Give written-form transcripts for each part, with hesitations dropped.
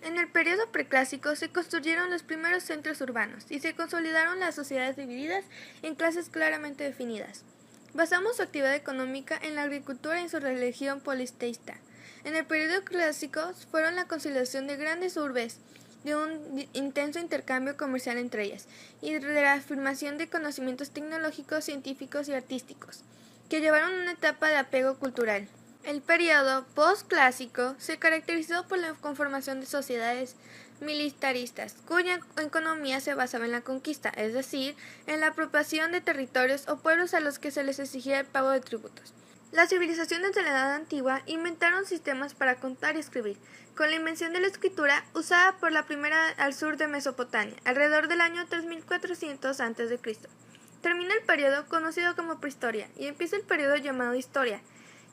En el periodo preclásico se construyeron los primeros centros urbanos y se consolidaron las sociedades divididas en clases claramente definidas. Basamos su actividad económica en la agricultura y en su religión politeísta. En el periodo clásico fueron la consolidación de grandes urbes, de un intenso intercambio comercial entre ellas, y de la afirmación de conocimientos tecnológicos, científicos y artísticos, que llevaron a una etapa de apego cultural. El periodo postclásico se caracterizó por la conformación de sociedades militaristas, cuya economía se basaba en la conquista, es decir, en la apropiación de territorios o pueblos a los que se les exigía el pago de tributos. Las civilizaciones de la Edad Antigua inventaron sistemas para contar y escribir, con la invención de la escritura usada por la primera al sur de Mesopotamia, alrededor del año 3400 a.C. Termina el periodo conocido como prehistoria y empieza el periodo llamado historia,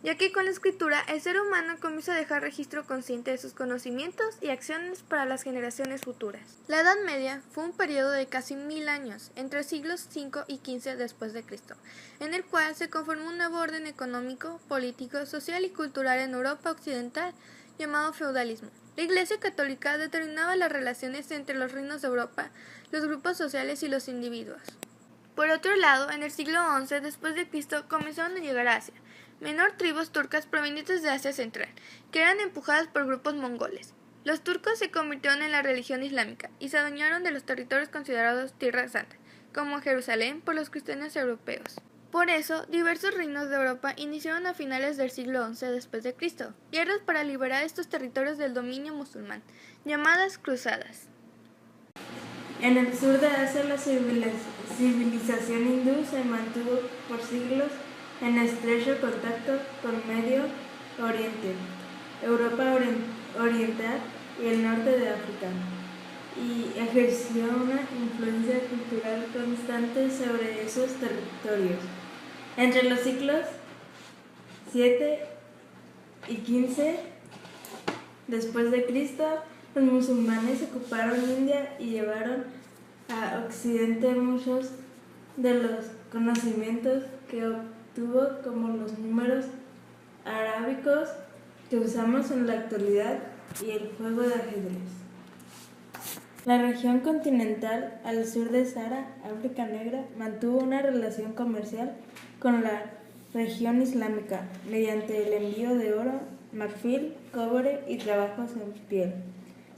ya que con la escritura el ser humano comienza a dejar registro consciente de sus conocimientos y acciones para las generaciones futuras. La Edad Media fue un periodo de casi 1000 años, entre siglos V y XV después de Cristo, en el cual se conformó un nuevo orden económico, político, social y cultural en Europa occidental, llamado feudalismo. La Iglesia Católica determinaba las relaciones entre los reinos de Europa, los grupos sociales y los individuos. Por otro lado, en el siglo XI después de Cristo comenzaron a llegar a Asia menor tribus turcas provenientes de Asia Central, que eran empujadas por grupos mongoles. Los turcos se convirtieron en la religión islámica y se adueñaron de los territorios considerados Tierra Santa, como Jerusalén, por los cristianos europeos. Por eso, diversos reinos de Europa iniciaron a finales del siglo XI después de Cristo guerras para liberar estos territorios del dominio musulmán, llamadas cruzadas. En el sur de Asia, la civilización hindú se mantuvo por siglos en estrecho contacto con Medio Oriente, Europa Oriental y el norte de África, y ejerció una influencia cultural constante sobre esos territorios. Entre los siglos VII y XV después de Cristo, los musulmanes ocuparon India y llevaron a Occidente muchos de los conocimientos que obtuvo, como los números arábicos que usamos en la actualidad y el juego de ajedrez. La región continental al sur de Sahara, África Negra, mantuvo una relación comercial con la región islámica mediante el envío de oro, marfil, cobre y trabajos en piel.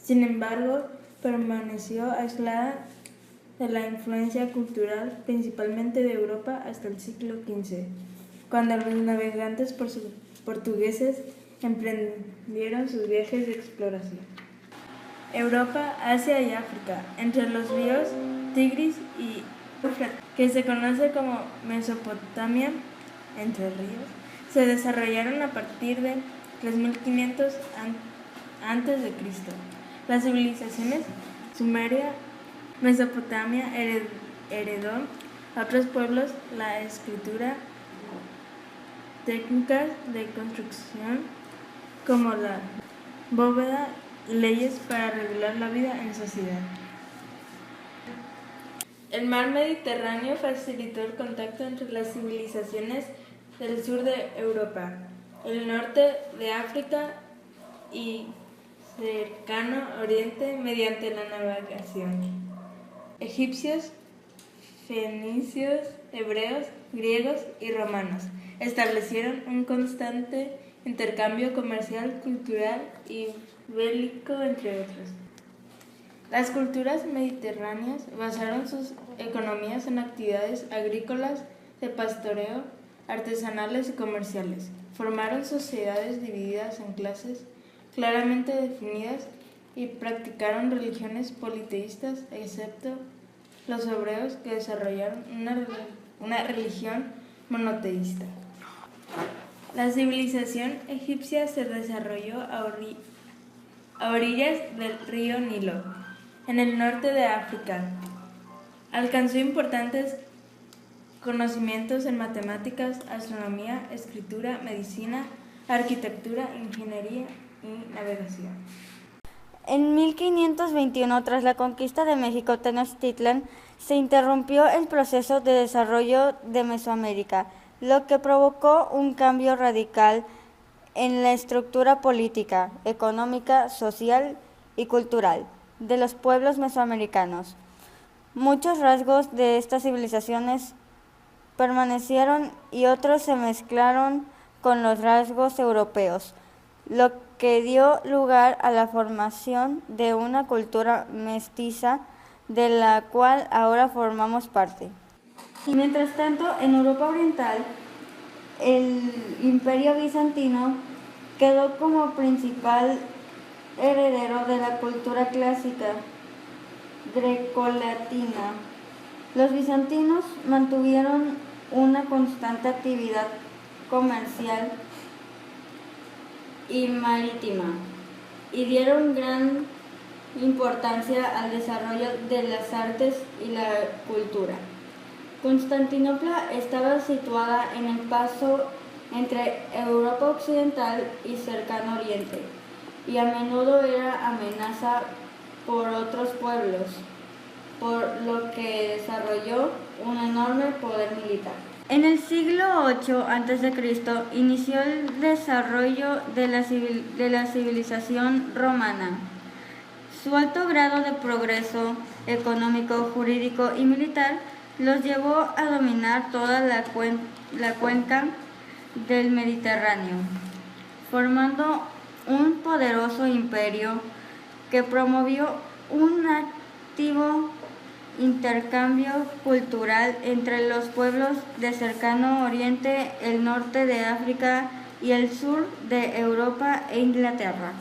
Sin embargo, permaneció aislada de la influencia cultural, principalmente de Europa, hasta el siglo XV, cuando los navegantes portugueses emprendieron sus viajes de exploración. Europa, Asia y África, entre los ríos Tigris y Éufrates, que se conoce como Mesopotamia, entre ríos, se desarrollaron a partir de 3500 a.C. Las civilizaciones Sumeria, Mesopotamia heredó a otros pueblos la escritura, técnicas de construcción como la bóveda, leyes para regular la vida en sociedad. El mar Mediterráneo facilitó el contacto entre las civilizaciones del sur de Europa, el norte de África y cercano Oriente mediante la navegación. Egipcios, fenicios, hebreos, griegos y romanos establecieron un constante intercambio comercial, cultural y bélico, entre otros. Las culturas mediterráneas basaron sus economías en actividades agrícolas, de pastoreo, artesanales y comerciales. Formaron sociedades divididas en clases claramente definidas y practicaron religiones politeístas, excepto los hebreos, que desarrollaron una religión monoteísta. La civilización egipcia se desarrolló a orillas del río Nilo, en el norte de África. Alcanzó importantes conocimientos en matemáticas, astronomía, escritura, medicina, arquitectura, ingeniería y navegación. En 1521, tras la conquista de México Tenochtitlan, se interrumpió el proceso de desarrollo de Mesoamérica, lo que provocó un cambio radical en la estructura política, económica, social y cultural de los pueblos mesoamericanos. Muchos rasgos de estas civilizaciones permanecieron y otros se mezclaron con los rasgos europeos, lo que dio lugar a la formación de una cultura mestiza de la cual ahora formamos parte. Y mientras tanto, en Europa Oriental, el Imperio Bizantino quedó como principal heredero de la cultura clásica grecolatina. Los bizantinos mantuvieron una constante actividad comercial y marítima y dieron gran importancia al desarrollo de las artes y la cultura. Constantinopla estaba situada en el paso entre Europa Occidental y Cercano Oriente, y a menudo era amenazada por otros pueblos, por lo que desarrolló un enorme poder militar. En el siglo VIII a.C. inició el desarrollo de la civilización romana. Su alto grado de progreso económico, jurídico y militar los llevó a dominar toda la cuenca del Mediterráneo, formando un poderoso imperio que promovió un activo intercambio cultural entre los pueblos de Cercano Oriente, el norte de África y el sur de Europa e Inglaterra.